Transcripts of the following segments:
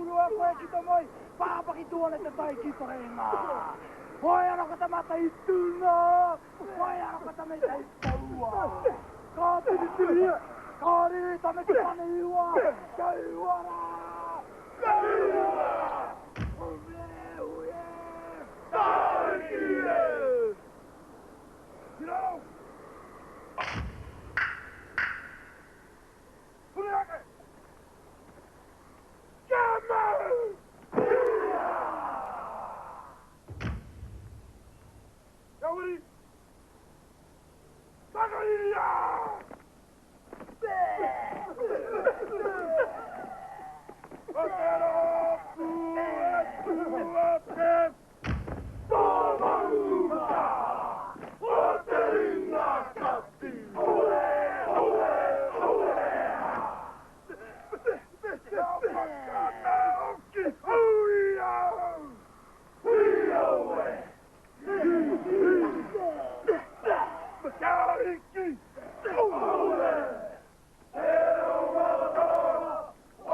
urua koe ki to moi, pāpaki tuone te tai ki to renga. Hoi ara kata mata i tūna, hoi ara kata me te i taua. Ka tiri tiri, ka riri ta me te pane iwa, ka iwara, ka iwara. Ue, ue, tākie. You know? Puriake! Jammer! Yawari! Sagaria! Otero! Puete! Tomaruga! Oteringa Kati! Ole! Ole! Ole! Yamakana Oki! Huia! Huioe! Yariki! Ole! Ero Malakara! O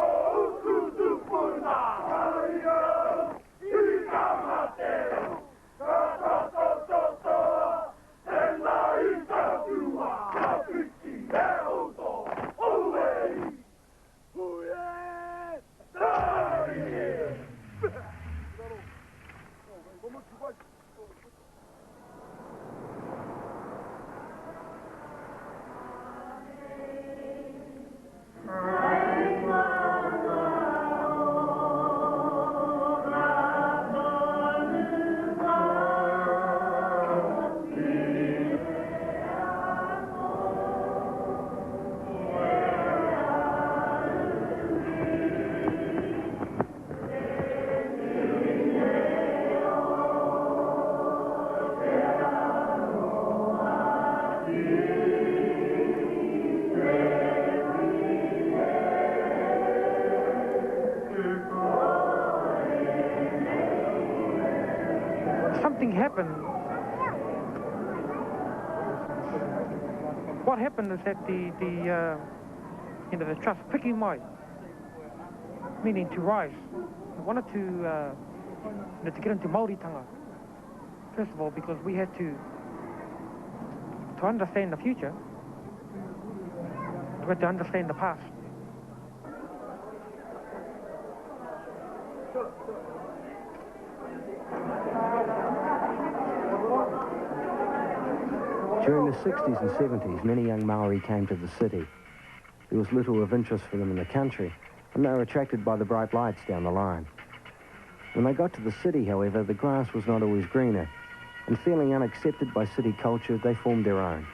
Kutupuna! Haria! Ikamateo! Katatototo! Ela Itatua! Kapiki Neoto! Ole! Huie! Tari! Something happened. What happened is that the trust piki mai, meaning to rise. I wanted to get into Māoritanga. First of all, because we had to understand the future, we had to understand the past. During the 60s and 70s, many young Maori came to the city. There was little of interest for them in the country, and they were attracted by the bright lights down the line. When they got to the city, however, the grass was not always greener, and feeling unaccepted by city culture, they formed their own,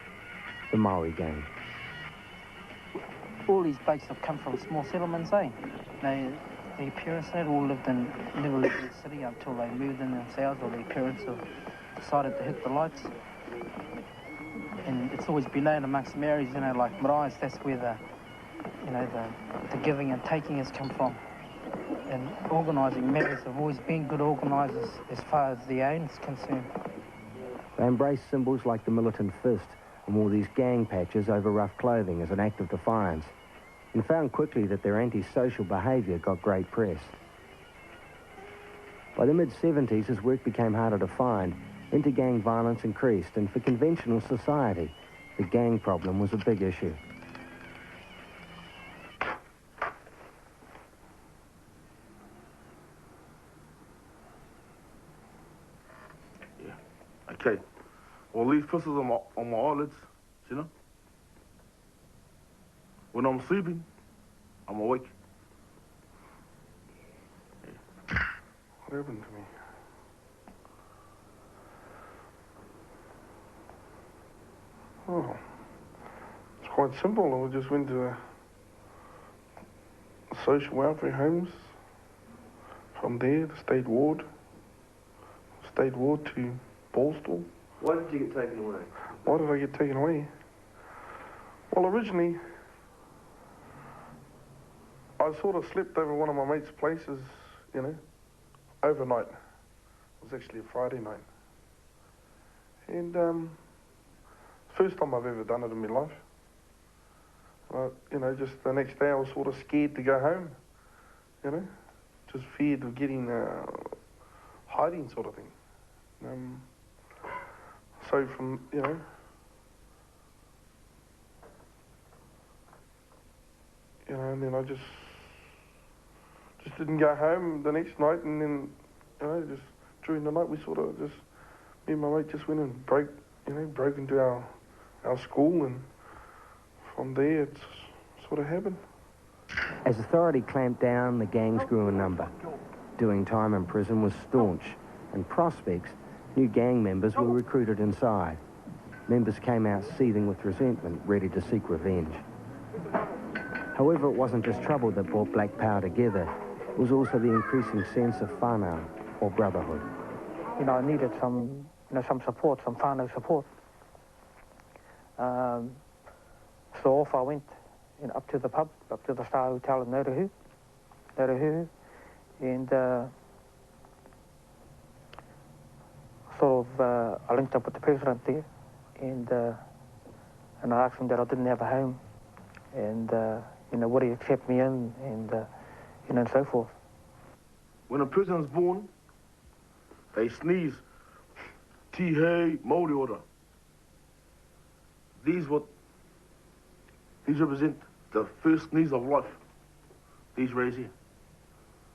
the Maori Gang. All these blokes have come from small settlements, eh? Their parents had all never lived in the city until they moved in themselves, or their parents have decided to hit the lights. And it's always been known amongst Maoris, you know, like Marais, that's where the giving and taking has come from. And organising, Maoris have always been good organisers as far as their own is concerned. They embraced symbols like the militant fist and wore these gang patches over rough clothing as an act of defiance, and found quickly that their antisocial behaviour got great press. By the mid-70s, as work became harder to find, inter-gang violence increased, and for conventional society, the gang problem was a big issue. Yeah, okay. All these pistols on my eyelids, you know? When I'm sleeping, I'm awake. Yeah. What happened to me? Oh, it's quite simple. I just went to social welfare homes. From there, the state ward to Ballstall. Why did you get taken away? Why did I get taken away? Well, originally, I sort of slept over one of my mates' places, you know, overnight. It was actually a Friday night. And, first time I've ever done it in my life. You know, just the next day I was sort of scared to go home, you know. just feared of getting hiding sort of thing. So from, you know, and then I just didn't go home the next night, and then, you know, just during the night we sort of just, me and my mate just went and broke into our school, and from there it's sort of happened. As authority clamped down, the gangs grew in number. Doing time in prison was staunch, and prospects, new gang members were recruited inside. Members came out seething with resentment, ready to seek revenge. However, it wasn't just trouble that brought Black Power together. It was also the increasing sense of whānau, or brotherhood. You know, I needed some support, some whānau support. So off I went, up to the pub, up to the Star Hotel in Ngauruhoe, and I linked up with the president there, and I asked him that I didn't have a home, and would he accept me in, and so forth. When a person's born, they sneeze, tihei, Māori ora. These represent the first sneeze of life. These rays here.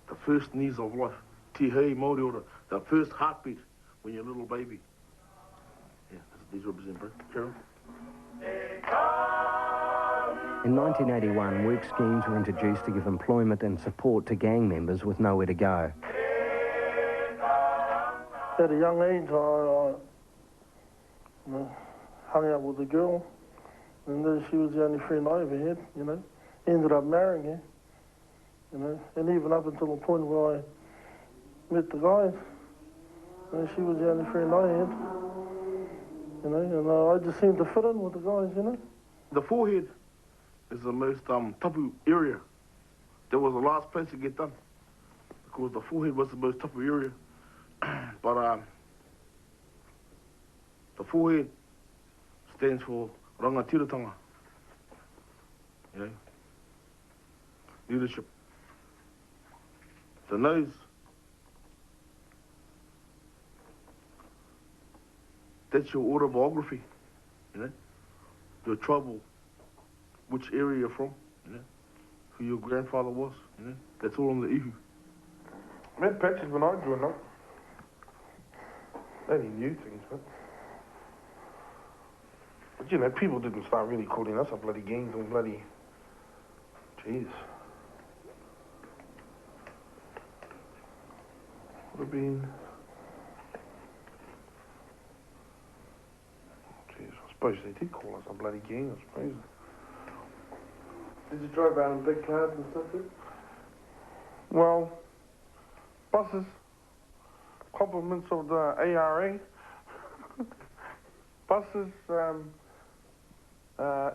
The first sneeze of life. Tihei, Māori ora. The first heartbeat when you're a little baby. Yeah, that's what these represent, bro. Carol? In 1981, work schemes were introduced to give employment and support to gang members with nowhere to go. At a young age, I hung out with a girl, and she was the only friend I ever had, Ended up marrying her, and even up until the point where I met the guys, she was the only friend I had, and I just seemed to fit in with the guys, The forehead is the most tapu area. That was the last place to get done, because the forehead was the most tapu area. But the forehead stands for rangatiratanga, leadership. The nose that's your autobiography, your trouble, which area you're from, who your grandfather was, that's all on the ihu. I met patches when I grew up. They knew things, but people didn't start really calling us a bloody gangs or bloody, jeez. Would have been, jeez, I suppose they did call us a bloody gang, I suppose. Did you drive around in big cars and stuff too? Well, buses, compliments of the ARA, buses,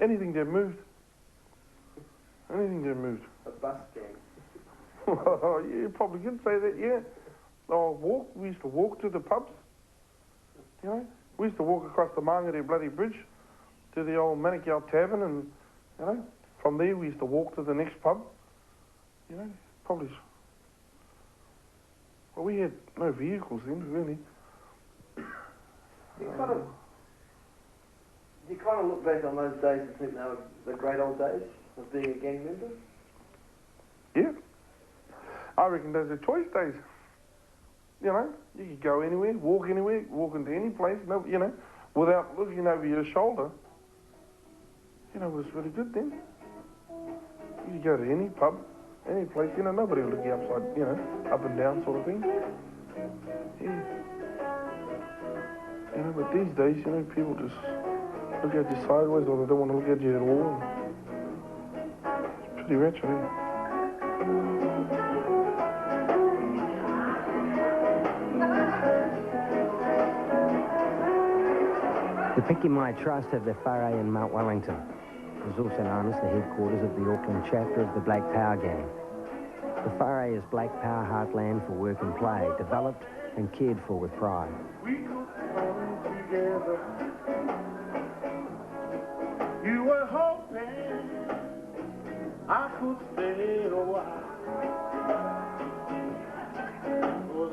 anything that moved. Anything that moved. A bus gang. Well, you probably could say that, yeah. We used to walk to the pubs, We used to walk across the Mangere bloody bridge to the old Manukau Tavern, and, from there we used to walk to the next pub, probably. Well, we had no vehicles then, really. You kind of look back on those days and think they were the great old days of being a gang member? Yeah. I reckon those are choice days. You could go anywhere, walk into any place, without looking over your shoulder. It was really good then. You could go to any pub, any place, nobody will look you upside, up and down sort of thing. Yeah. But these days, people just look at you sideways, or they don't want to look at you at all. It's pretty wretched, The Pikimai Trust have their whare in Mount Wellington. It is also known as the headquarters of the Auckland chapter of the Black Power Gang. The whare is Black Power heartland for work and play, developed and cared for with pride. We could come together. You were hoping I could stay a while.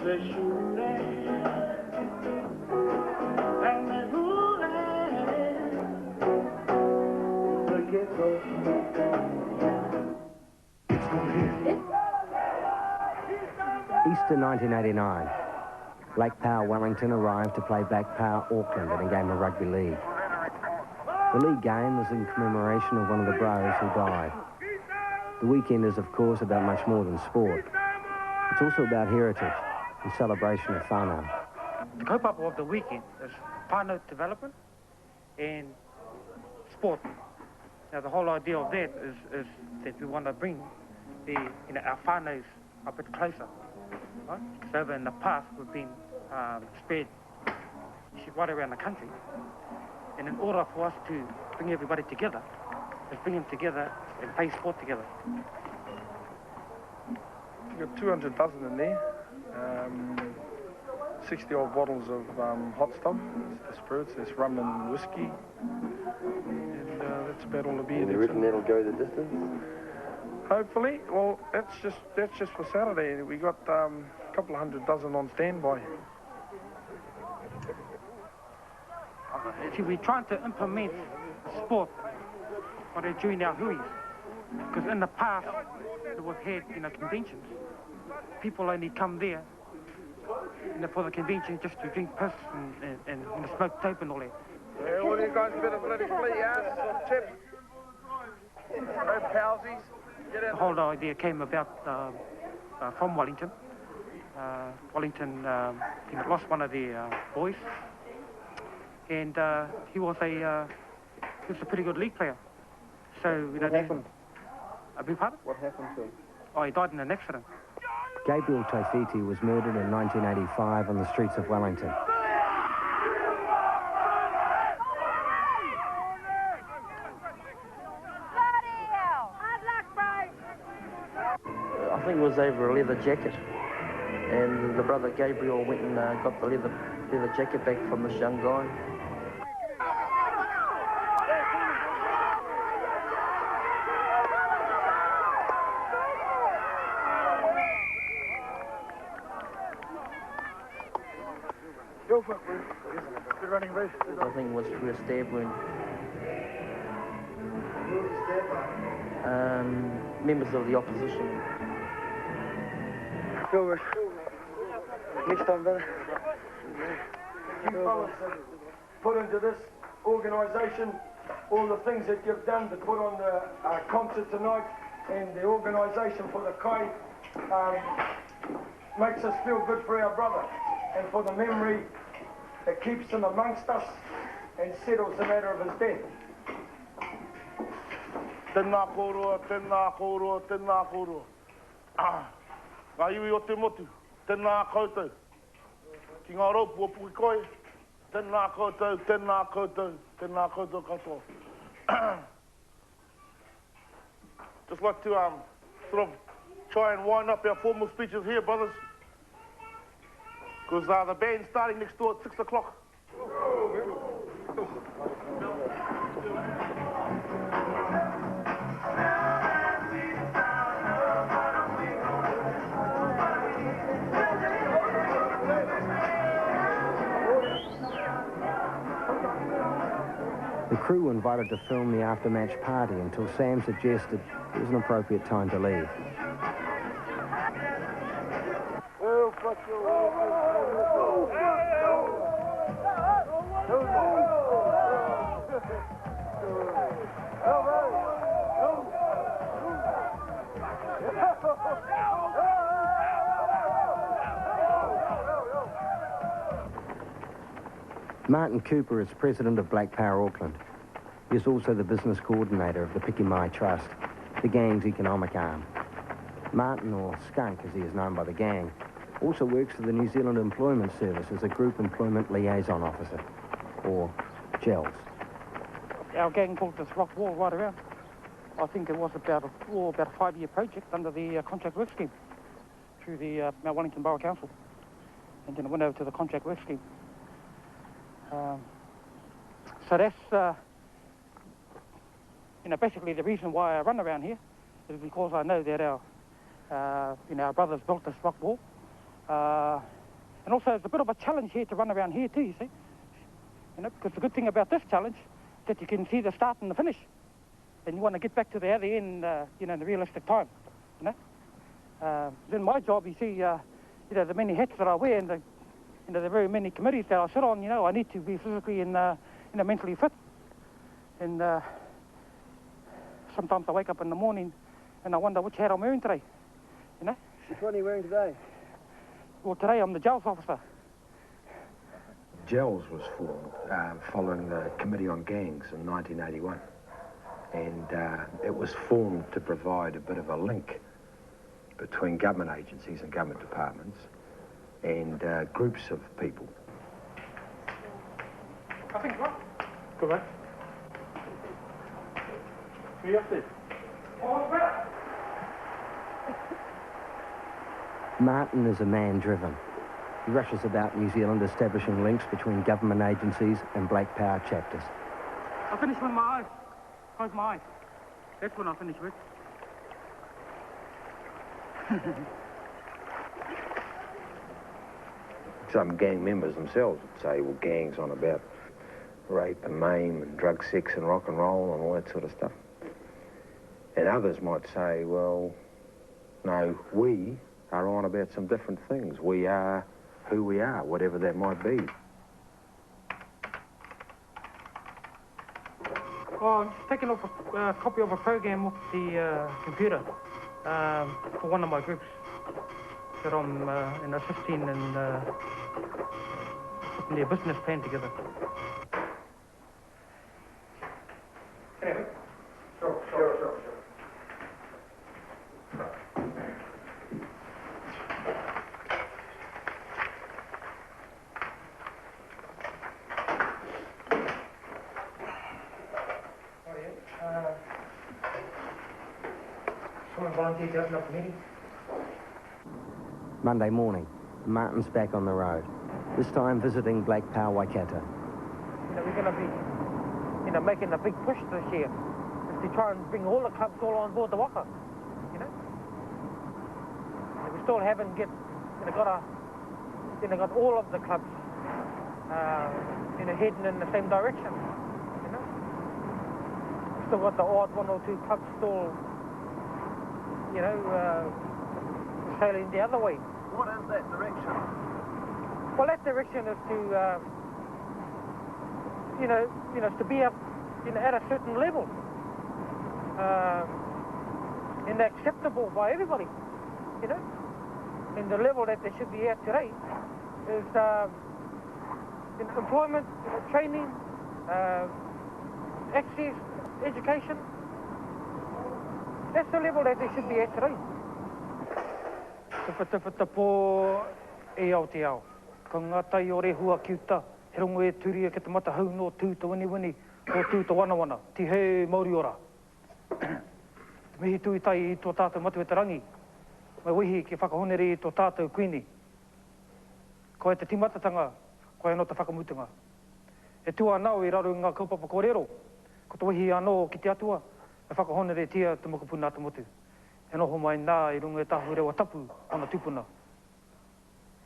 Easter 1989. Black Power Wellington arrived to play Black Power Auckland in a game of rugby league. The league game was in commemoration of one of the bros who died. The weekend is, of course, about much more than sport. It's also about heritage and celebration of whānau. The kaupapa of the weekend is whānau development and sport. Now, the whole idea of that is that we want to bring our whānaus a bit closer. Right? So in the past, we've been spread right around the country. And in order for us to bring everybody together, is bring them together and play sport together. You've got 200 dozen in there. 60 odd bottles of hot stuff. It's the spirits, there's rum and whiskey. And that's about all the beer. You reckon that'll go the distance? Hopefully. Well, that's just for Saturday. We got a couple of 100 dozen on standby. See, we're trying to implement sport during our huis. Because in the past, we've had conventions. People only come there for the convention just to drink piss and smoke dope and all that. Yeah, all you guys better bloody flee ass or tip. No palsies. The whole idea came about from Wellington. Wellington lost one of their boys, and he was a pretty good league player. So what happened? I beg pardon? What happened to him? Oh, he died in an accident. Gabriel Taifiti was murdered in 1985 on the streets of Wellington. I think it was over a leather jacket, and the brother Gabriel went and got the leather jacket back from this young guy. Go for it, Bruce. Good running, Bruce. I think it was through a stab wound. Members of the opposition. Go, Bruce. Next time, brother. You fellas have put into this organisation all the things that you've done to put on the concert tonight, and the organisation for the Kai makes us feel good for our brother and for the memory that keeps him amongst us and settles the matter of his death. Tēnā kōrua, tēnā kōrua, tēnā kōrua. Ngā iwi o te motu, tēnā koutou. Ki ngā raupu o Pukikoi, tēnā koutou, tēnā koutou, tēnā koutou katoa. Just like to sort of try and wind up our formal speeches here, brothers. Because the band's starting next door at 6 o'clock. The crew were invited to film the after-match party until Sam suggested it was an appropriate time to leave. Martin Cooper is president of Black Power Auckland. He is also the business coordinator of the Pikimai Trust, the gang's economic arm. Martin, or Skunk as he is known by the gang, also works for the New Zealand Employment Service as a Group Employment Liaison Officer, or GELS. Our gang built this rock wall right around. I think it was about a 5-year project under the contract work scheme through the Mount Wellington Borough Council. And then it went over to the contract work scheme. So that's, basically the reason why I run around here is because I know that our brothers built this rock wall And also it's a bit of a challenge here to run around here too, you see. You know, because the good thing about this challenge is that you can see the start and the finish. And you want to get back to the other end, you know, in the realistic time, you know. Then my job, you see, you know, the many hats that I wear and the, you know, the very many committees that I sit on, you know, I need to be physically and, you know, mentally fit. And sometimes I wake up in the morning and I wonder which hat I'm wearing today, you know. Which one are you wearing today? Well, today I'm the jails officer. JELS was formed following the Committee on Gangs in 1981. And it was formed to provide a bit of a link between government agencies and government departments and groups of people. I think what? Come on. What are you up to? Oh, well. Martin is a man driven. He rushes about New Zealand establishing links between government agencies and Black Power chapters. I finish with my eyes. Close my eyes. That's when I finish with. Some gang members themselves would say, well, gangs on about rape and maim and drug, sex and rock and roll and all that sort of stuff. And others might say, well, no, we are on about some different things. We are who we are, whatever that might be. Well, I'm just taking off a copy of a program off the computer for one of my groups that I'm in assisting in putting their business plan together. Sure. Someone volunteer to open up the meeting? Monday morning, Martin's back on the road, this time visiting Black Power Waikato. You know, we're going to be, you know, making a big push this year is to try and bring all the clubs all on board the waka, you know. And we still haven't got all of the clubs, you know, heading in the same direction, you know. We've still got the odd one or two clubs still, you know, sailing the other way. What is that direction? Well, that direction is to, you know, to be up, you know, at a certain level, and acceptable by everybody, you know. And the level that they should be at today is in employment, you know, training, access, education. That's the level that they should be at today. Te pō e Aotearoa. Ka ngā tai o rehua ki uta, he rongo e turia ki te mata hau no tūta wini, o tūta wana, ti he Māori ora. Te mihi tui tai i tō tātou matuetarangi, mai wihi ki whakahonere i tō tātou kuini. Ko e te timatatanga, ko e no te whakamutunga. E tua anau i raro ngā kaupapa kōrero, ko te wihi anō ki te atua, e whakahonere tia te mokopuna te motu. E noho mai nā i runga e tahu rewa tapu ona tupuna.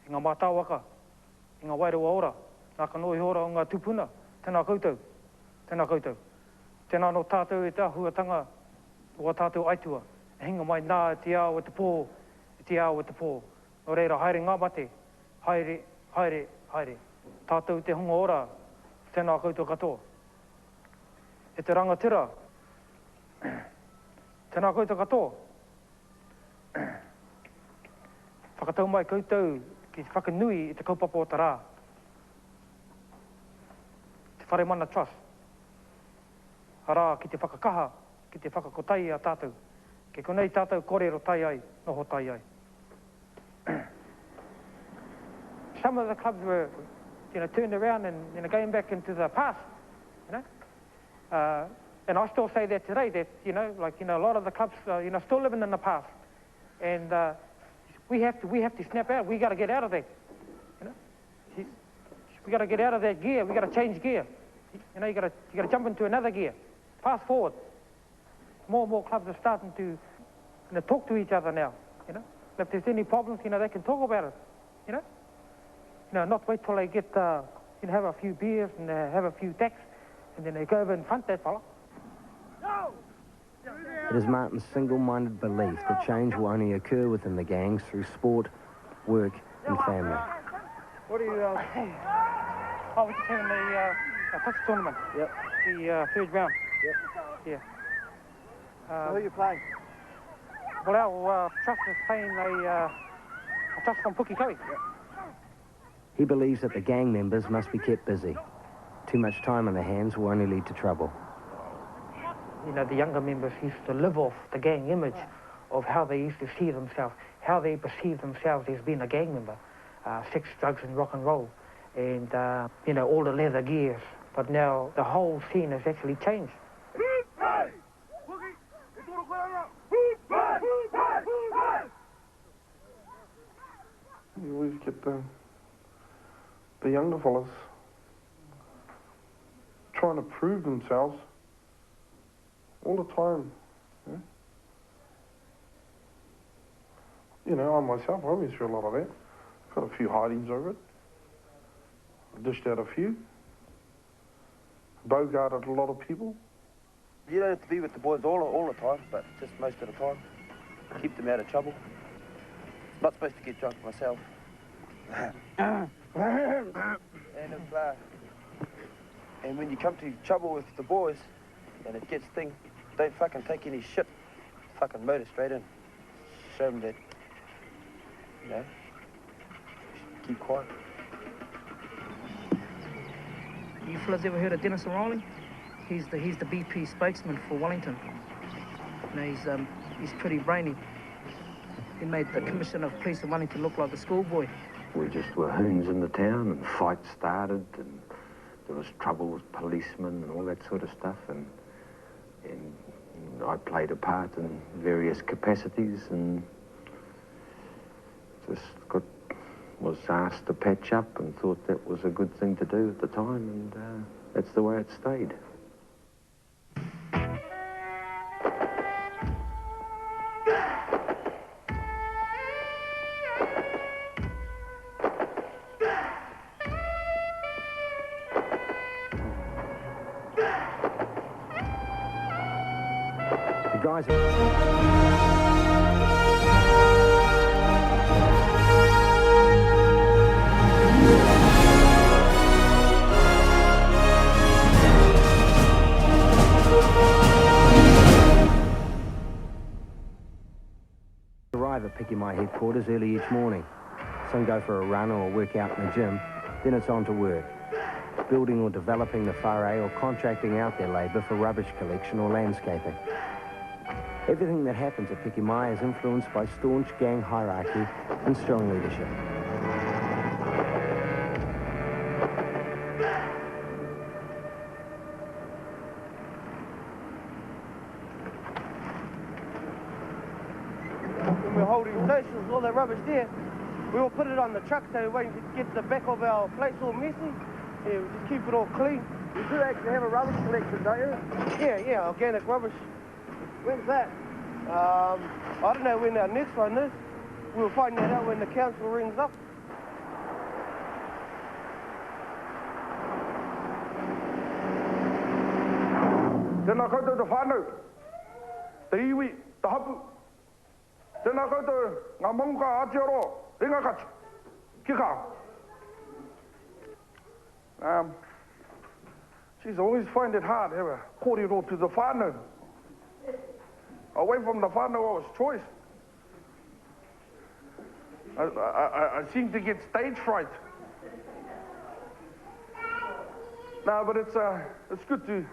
I ngā mātāwaka, i ngā wairewa ora, nā ka noi hora o ngā tupuna, tēnā koutou, tēnā koutou. Tēnā no tātou e te ahuatanga o tātou aitua. E hinga mai nā e te ao e te pō, e te ao e te pō. No reira, haere ngā mate, haere. Tātou te hunga ora, tēnā koutou katoa. E te rangatira, tēnā koutou katoa. Whakatau mai koutou ki te whakanui i te kaupapa o te rā. Te Wharemana Trust. Arā ki te whakakaha, ki te whakakotai a tātou. Ke konei tātou kōrero tai ai, noho tai ai. Some of the clubs were, you know, turned around and, you know, going back into the past, you know. And I still say that today, that, you know, like, you know, a lot of the clubs, you know, still living in the past. And we have to snap out. We got to get out of that. You know, we got to get out of that gear. We got to change gear. You know, you got to jump into another gear. Fast forward. More and more clubs are starting to, you know, talk to each other now. You know, if there's any problems, you know, they can talk about it. you know. You know, not wait till they get, you know, have a few beers and have a few decks, and then they go over and front that fella. It is Martin's single-minded belief that change will only occur within the gangs through sport, work and family. What are you, Oh, we're just having a touch tournament. Yep. The third round. Yep. Yeah. So who are you playing? Well, our trust is playing a trust from Pukekohe. Yep. He believes that the gang members must be kept busy. Too much time on their hands will only lead to trouble. You know, the younger members used to live off the gang image of how they used to see themselves, how they perceive themselves as being a gang member. Sex, drugs and rock and roll. And, you know, all the leather gears. But now the whole scene has actually changed. You always get the younger fellas trying to prove themselves all the time. Yeah? You know, I myself, I went through a lot of that. Got a few hidings over it. I dished out a few. Bogarted a lot of people. You don't have to be with the boys all the time, but just most of the time. Keep them out of trouble. Not supposed to get drunk myself. And and when you come to trouble with the boys and it gets thing, don't fucking take any shit. Fucking motor straight in. Show them that, you know, keep quiet. You fellas ever heard of Dennis O'Reilly? He's the BP spokesman for Wellington. You know, he's pretty brainy. He made the Commissioner of Police of Wellington look like a schoolboy. We just were hoons in the town, and fights started, and there was trouble with policemen and all that sort of stuff, and I played a part in various capacities, and just was asked to patch up and thought that was a good thing to do at the time, and that's the way it stayed. The guys... arrive at Pikimai headquarters early each morning. Some go for a run or work out in the gym, then it's on to work. Building or developing the whare or contracting out their labour for rubbish collection or landscaping. Everything that happens at Pikimai is influenced by staunch gang hierarchy and strong leadership. When we're holding stations, all that rubbish there, we will put it on the truck so we won't get the back of our plates all messy. Yeah, we just keep it all clean. You do actually have a rubbish collection, don't you? Yeah, organic rubbish. When's that? I don't know when our next one is. We'll find that out when the council rings up. Tēnā koutou te whānau, te iwi, te hapu. Tēnā koutou ngā mamuka Aotearoa, ringa kati, ki kā. Geez, I always find it hard to have a kōrero to the whānau. Away from the whānau, I was choice. I seem to get stage fright. No, but it's good to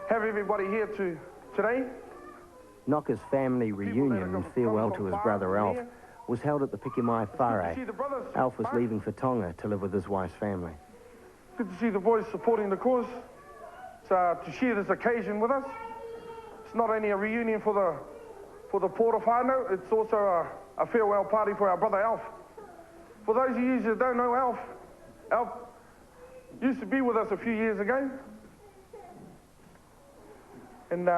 have everybody here today. Knocker's family reunion and farewell to his brother Alf was held at the Pikimai whare. Alf was leaving for Tonga to live with his wife's family. Good to see the boys supporting the cause. To share this occasion with us. It's not only a reunion for the Port of Whānau, it's also a farewell party for our brother Alf. For those of you who don't know Alf used to be with us a few years ago. And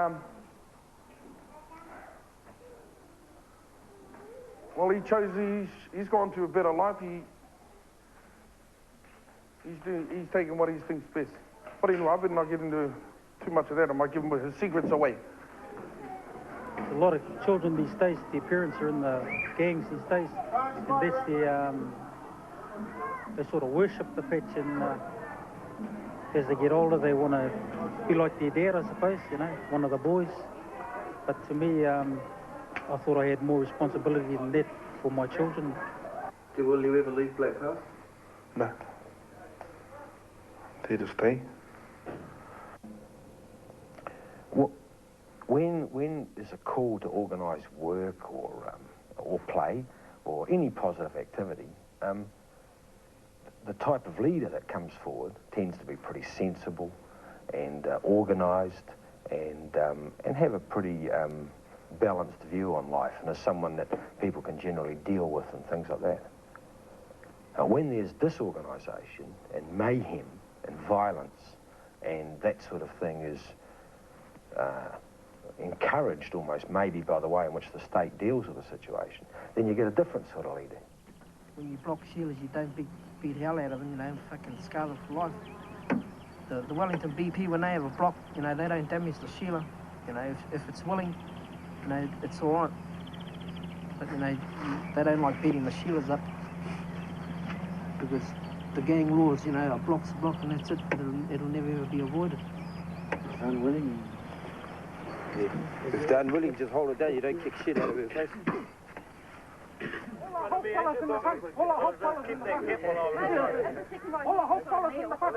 Well, he chose, he's gone to a better life. He's taking what he thinks best. But anyway, I better not get into too much of that. I might give him his secrets away. A lot of children these days, their parents are in the gangs these days, and that's their, they sort of worship the Patch, and as they get older they want to be like their dad, I suppose, you know, one of the boys. But to me, I thought I had more responsibility than that for my children. Will you ever leave Black House? No. There to stay. Well, when there's a call to organise work or play or any positive activity, the type of leader that comes forward tends to be pretty sensible and organised and have a pretty balanced view on life, and is someone that people can generally deal with and things like that. Now, when there's disorganisation and mayhem and violence and that sort of thing is encouraged almost maybe by the way in which the state deals with the situation, then you get a different sort of leader. When you block Sheilas, you don't beat hell out of them, you know, fucking scar them for life. The Wellington BP, when they have a block, you know, they don't damage the Sheila. You know, if it's willing, you know, it's all right. But, you know, they don't like beating the Sheilas up. Because the gang laws, you know, a block's a block and that's it. It'll never ever be avoided. It's unwilling. Yeah. If they're unwilling, just hold it down. You don't kick shit out of her face. Hold fellas in the front. Hold fellas in the front. Hold fellas in the front.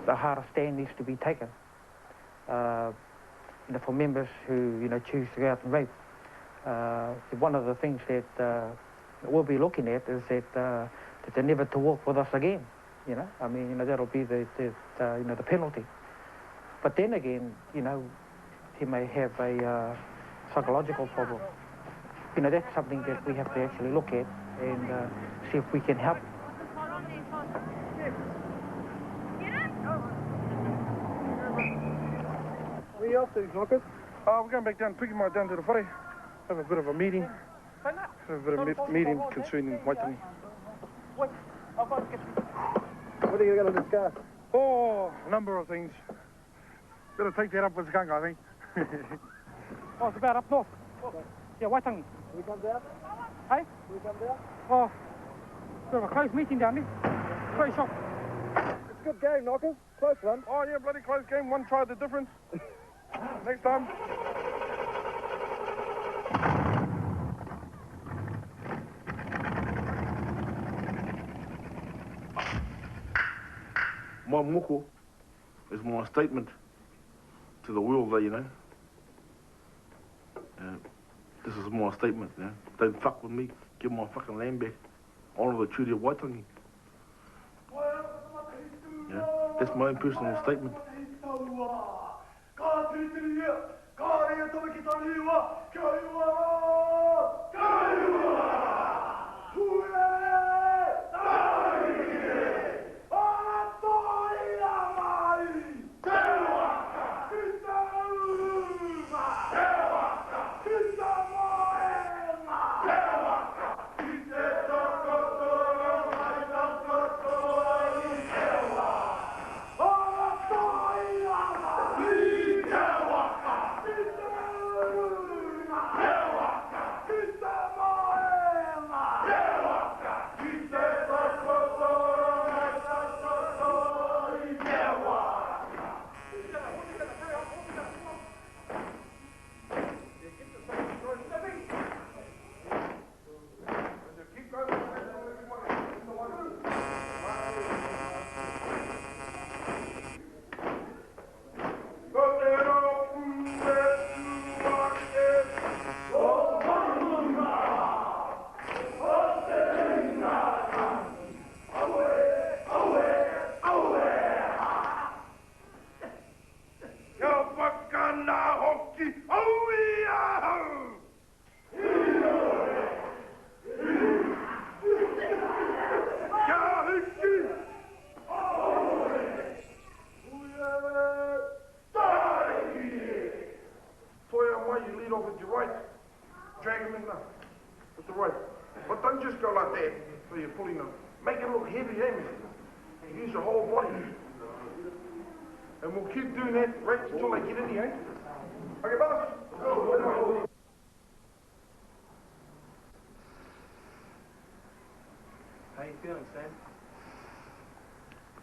The harder stand needs to be taken. You know, for members who, you know, choose to go out and rape. One of the things that we'll be looking at is that they're never to walk with us again. You know, I mean, you know, that'll be the you know, the penalty. But then again, you know, he may have a psychological problem. You know, that's something that we have to actually look at and see if we can help. Where are you off to, Knockers? We're going back down, Pukemai down to the whare. Have a bit of a meeting. Have a bit of meeting concerning Waitangi. What are you going to discuss? Oh, a number of things. Better take that up with Skunk, I think. Oh, it's about up north. Yeah, Waitangi. We come down? Hey? We come down? Oh, we have a close meeting down there. Very shop. It's a good game, Knockers. Close one. Oh, yeah, bloody close game. One tried the difference. Next time. My muku is my statement to the world that, you know, this is my statement, you know. Don't fuck with me. Give my fucking land back. Honour the treaty of Waitangi. Yeah, that's my own personal statement. lead off with your right. Drag him in now. With the right. But don't just go like that, so you're pulling them. Make it look heavy, eh, man? Use your whole body. And we'll keep doing that right until they get in here, eh? Okay, brothers. Go. How you feeling, Sam?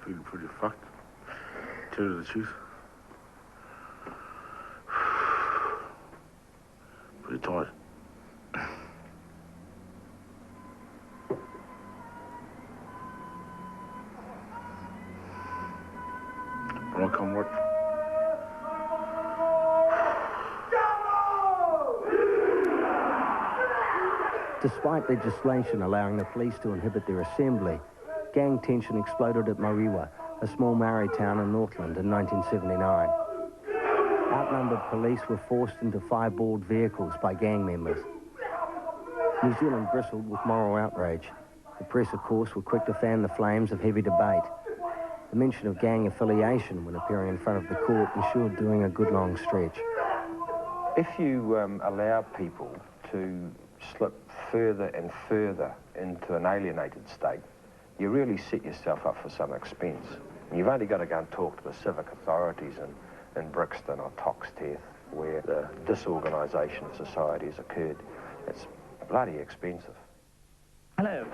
Feeling pretty fucked. Tell you the truth. Pretty tired. When I come right. Despite legislation allowing the police to inhibit their assembly, gang tension exploded at Mariwa, a small Maori town in Northland in 1979. Outnumbered police were forced into fireballed vehicles by gang members. New Zealand bristled with moral outrage. The press, of course, were quick to fan the flames of heavy debate. The mention of gang affiliation when appearing in front of the court ensured doing a good long stretch. If you allow people to slip further and further into an alienated state, you really set yourself up for some expense. And you've only got to go and talk to the civic authorities in Brixton or Toxteth, where the disorganisation of society has occurred. It's bloody expensive. Hello.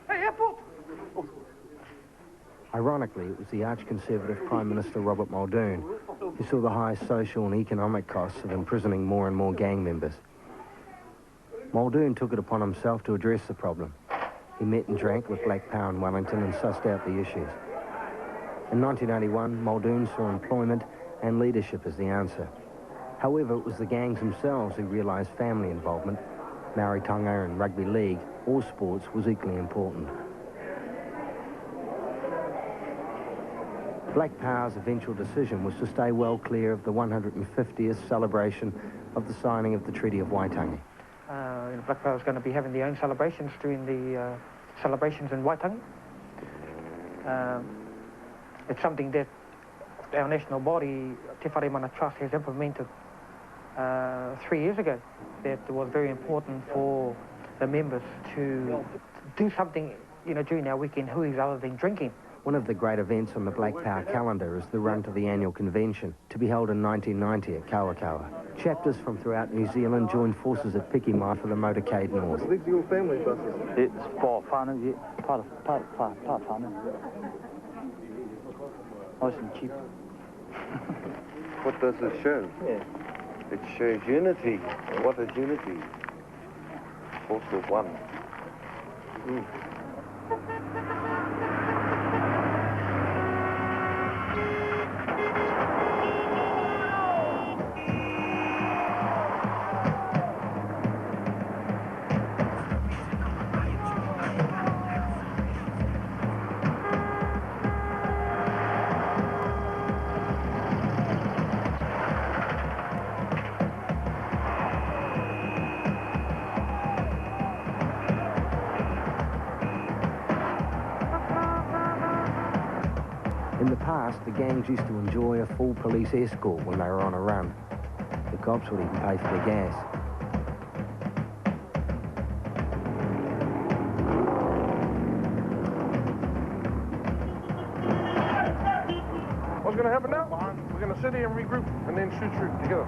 Hey, airport! Ironically, it was the arch-conservative Prime Minister Robert Muldoon who saw the high social and economic costs of imprisoning more and more gang members. Muldoon took it upon himself to address the problem. He met and drank with Black Power in Wellington and sussed out the issues. In 1981, Muldoon saw employment and leadership as the answer. However, it was the gangs themselves who realised family involvement, Maoritanga and rugby league, or sports, was equally important. Black Power's eventual decision was to stay well clear of the 150th celebration of the signing of the Treaty of Waitangi. Black Power is going to be having their own celebrations during the celebrations in Waitangi. It's something that our national body, Te Wharemana Trust, has implemented 3 years ago. That was very important for the members to do something, you know, during our weekend huis other than drinking. One of the great events on the Black Power calendar is the run to the annual convention, to be held in 1990 at Kawakawa. Chapters from throughout New Zealand joined forces at Pikimai for the motorcade north. These are your family buses? It's for whānau, yeah. Part whānau. Nice and cheap. What does it show? Yeah. It shows unity. What is unity? Force of one. In the past, the gangs used to enjoy a full police escort when they were on a run. The cops would even pay for their gas. What's going to happen now? We're going to sit here and regroup and then shoot together.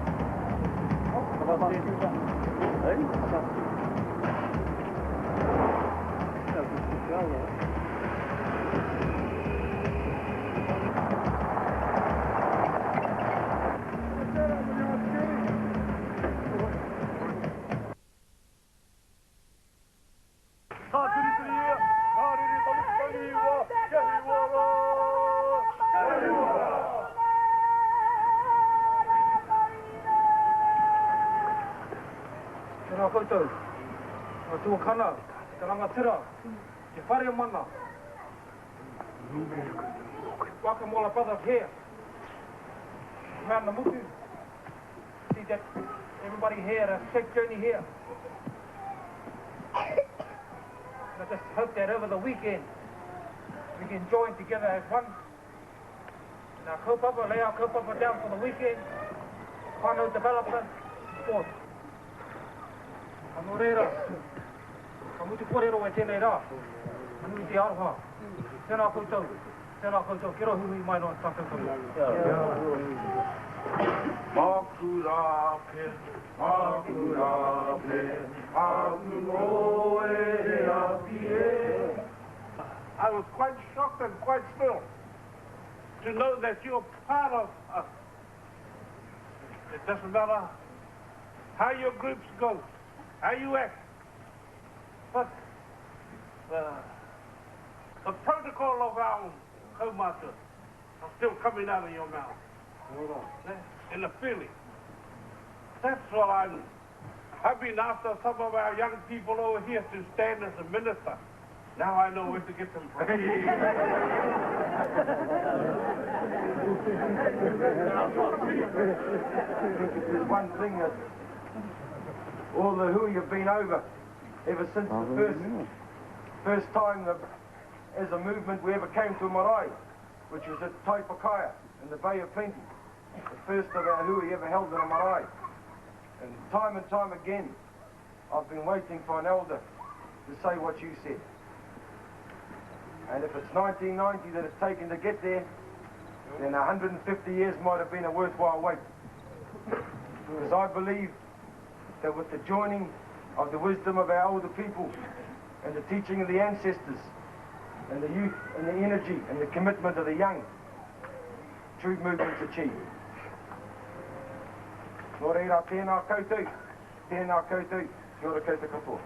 Tēnā koutou, o tuakana, te rangatira, te whare mana. Wakamola brothers here, around the mutu. See that everybody here, a safe journey here. And I just hope that over the weekend, we can join together as one. And our kaupapa, lay our kaupapa down for the weekend. whānau development, sport. Anō reira, ka mutu kōrero e tēnei rā, anu I te aroha. Tēnā koutou, ki rohu I mai no tātou. Makurape, akuroe apie. I was quite shocked and quite thrilled to know that you're part of us. It doesn't matter how your groups go, how you act, but the protocol of our kaumata are still coming out of your mouth. And the feeling. That's what I've been after some of our young people over here to stand as a minister. Now I know where to get them from. There's one thing that all the Hui have been over ever since the first time as a movement we ever came to Marae, which was at Taipakaya in the Bay of Plenty. The first of our Hui ever held in a marae. And time again, I've been waiting for an elder to say what you said. And if it's 1990 that it's taken to get there, then 150 years might have been a worthwhile wait. Because I believe that with the joining of the wisdom of our older people and the teaching of the ancestors and the youth and the energy and the commitment of the young, true movement's achieved. Nō reira, tēnā koutou, kia ora koutou katoa.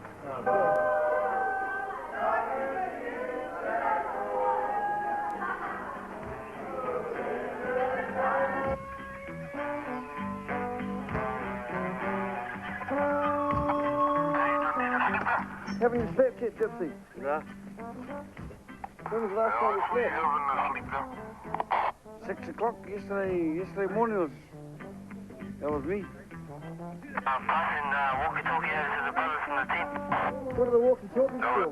Haven't you slept yet, Gypsy? No. When was the last time you slept? 6 o'clock yesterday morning. That was me. I'm passing walkie-talkie over to the brothers from the tent. What are the walkie-talkies for?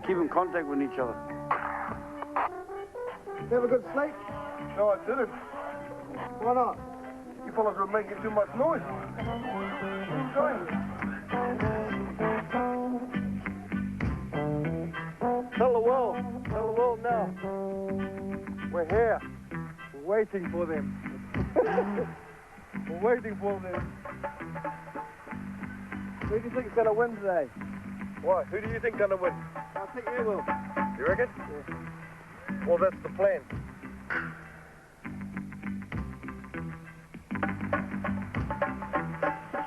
Keep in contact with each other. You have a good sleep? No, I didn't. Why not? You fellas were making too much noise. Tell the world now. We're here. We're waiting for them. We're waiting for them. Who do you think's going to win today? Why? Who do you think gonna win? I think you will. You reckon? Yeah. Well, that's the plan.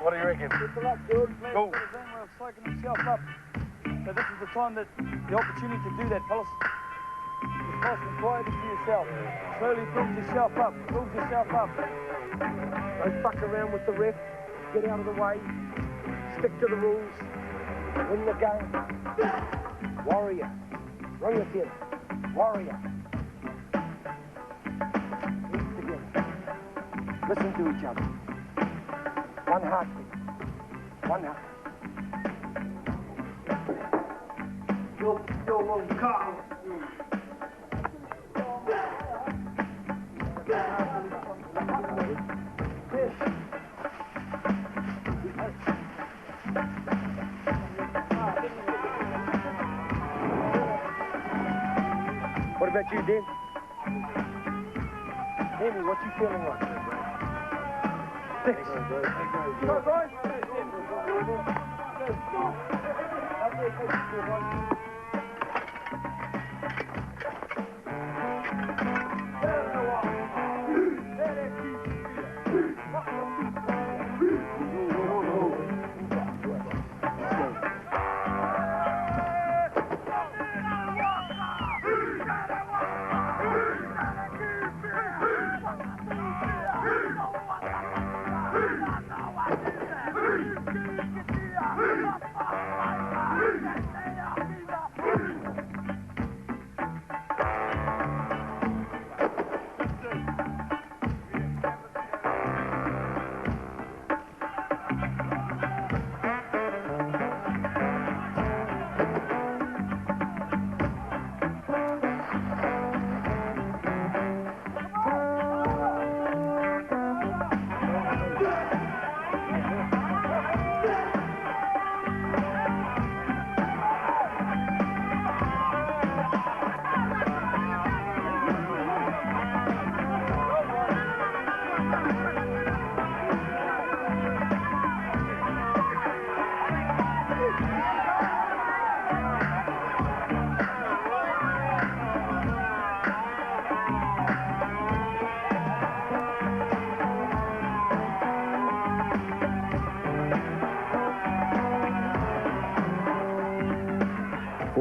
What do you reckon? Good luck, George. Go. He's psyching himself up. So this is the time that the opportunity to do that, fellas. Just nice and quiet to yourself. Slowly build yourself up. Build yourself up. Don't fuck around with the ref. Get out of the way. Stick to the rules. Win the game. Warrior. Ring it in. Warrior. Eat together. Listen to each other. One heartbeat. One heart. Your little car. What about you, Dan? Amy, what you feeling like? Six. Go, boys.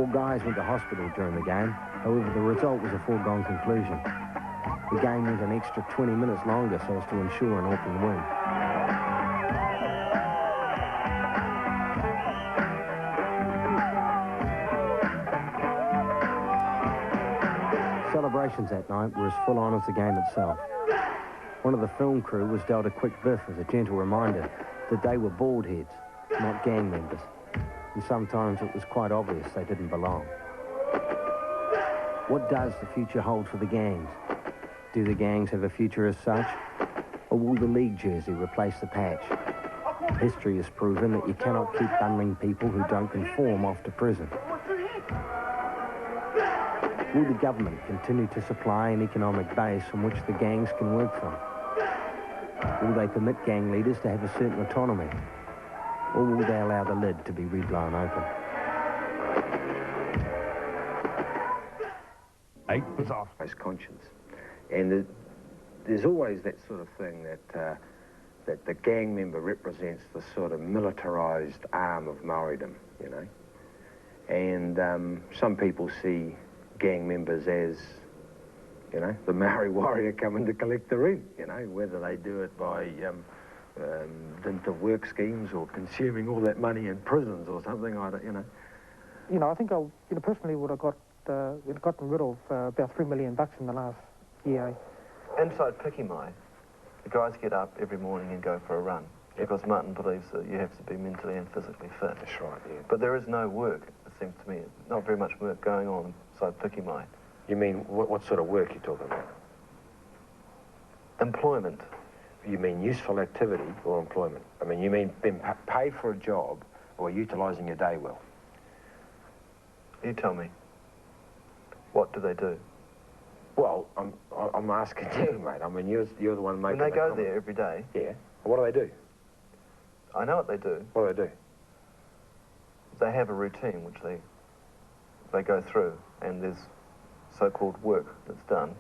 4 guys went to hospital during the game. However, the result was a foregone conclusion. The game went an extra 20 minutes longer so as to ensure an Auckland win. Celebrations that night were as full on as the game itself. One of the film crew was dealt a quick biff as a gentle reminder that they were bald heads, not gang members, and sometimes it was quite obvious they didn't belong. What does the future hold for the gangs? Do the gangs have a future as such? Or will the league jersey replace the patch? History has proven that you cannot keep bundling people who don't conform off to prison. Will the government continue to supply an economic base from which the gangs can work from? Will they permit gang leaders to have a certain autonomy? Or will they allow the lid to be reblown open? 8 was off his conscience. And there's always that sort of thing that that the gang member represents the sort of militarised arm of Maoridom, you know. And some people see gang members as, you know, the Maori warrior coming to collect the rent, you know, whether they do it by dint of work schemes or consuming all that money in prisons or something, I don't, you know. You know, I think I, personally would have gotten rid of about $3 million in the last year. Inside Pikimai, the guys get up every morning and go for a run because Martin believes that you have to be mentally and physically fit. That's right, yeah. But there is no work, it seems to me. Not very much work going on inside Pikimai. You mean, what sort of work you're talking about? Employment. You mean useful activity or employment? I mean, you mean being paid for a job or utilising your day well? You tell me. What do they do? Well, I'm asking you, mate. I mean, you're the one making When they go comment. there every day... Yeah. What do they do? I know what they do. What do they do? They have a routine which they go through, and there's so-called work that's done.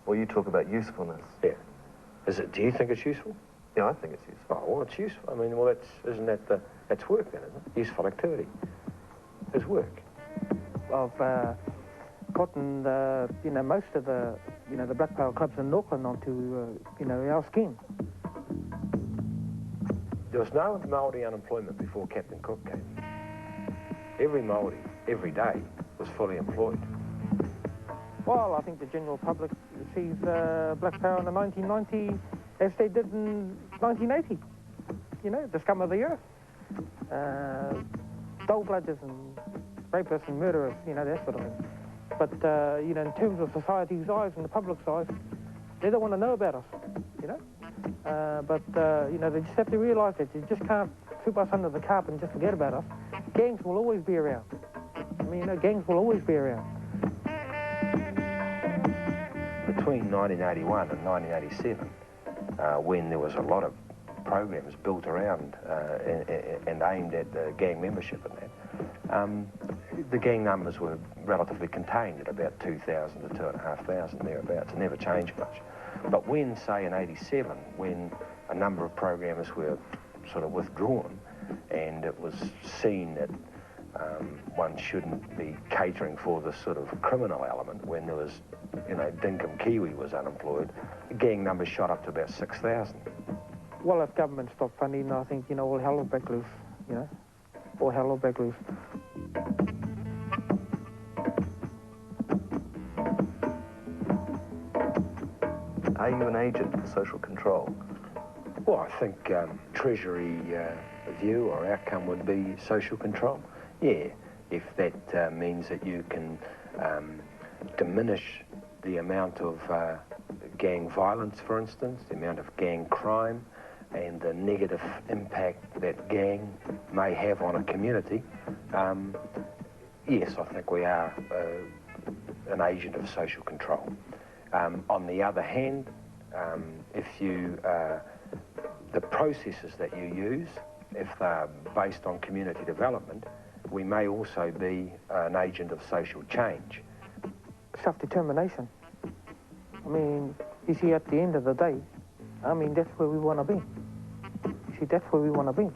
Well, you talk about usefulness. Yeah. Do you think it's useful? Yeah, I think it's useful. Oh, well, it's useful. I mean, well, that's work then, isn't it? Useful activity. It's work. I've gotten most of the the black power clubs in Auckland onto our scheme. There was no Māori unemployment before Captain Cook came. Every Māori, every day, was fully employed. Well, I think the general public sees black power in the 1990 as they did in 1980. You know, the scum of the earth. Dull-blooders and rapists and murderers, that sort of thing. But, in terms of society's eyes and the public's eyes, they don't want to know about us, they just have to realise that you just can't sweep us under the carpet and just forget about us. Gangs will always be around. I mean, gangs will always be around. Between 1981 and 1987, when there was a lot of programs built around and aimed at gang membership and that, the gang numbers were relatively contained at about 2,000 to 2,500 thereabouts. It never changed much. But when, say, in 87, when a number of programs were sort of withdrawn and it was seen that one shouldn't be catering for the sort of criminal element, when there was, Dinkum Kiwi was unemployed, the gang numbers shot up to about 6,000. Well, if government stopped funding, I think, all hell will break loose, all hell will break loose. Are you an agent for social control? Well, I think Treasury view or outcome would be social control. Yeah, if that means that you can diminish the amount of gang violence, for instance, the amount of gang crime, and the negative impact that gang may have on a community, yes, I think we are an agent of social control. On the other hand, if the processes that you use, if they're based on community development, we may also be an agent of social change. Self-determination. I mean, you see, at the end of the day, I mean, that's where we want to be. You see, that's where we want to be.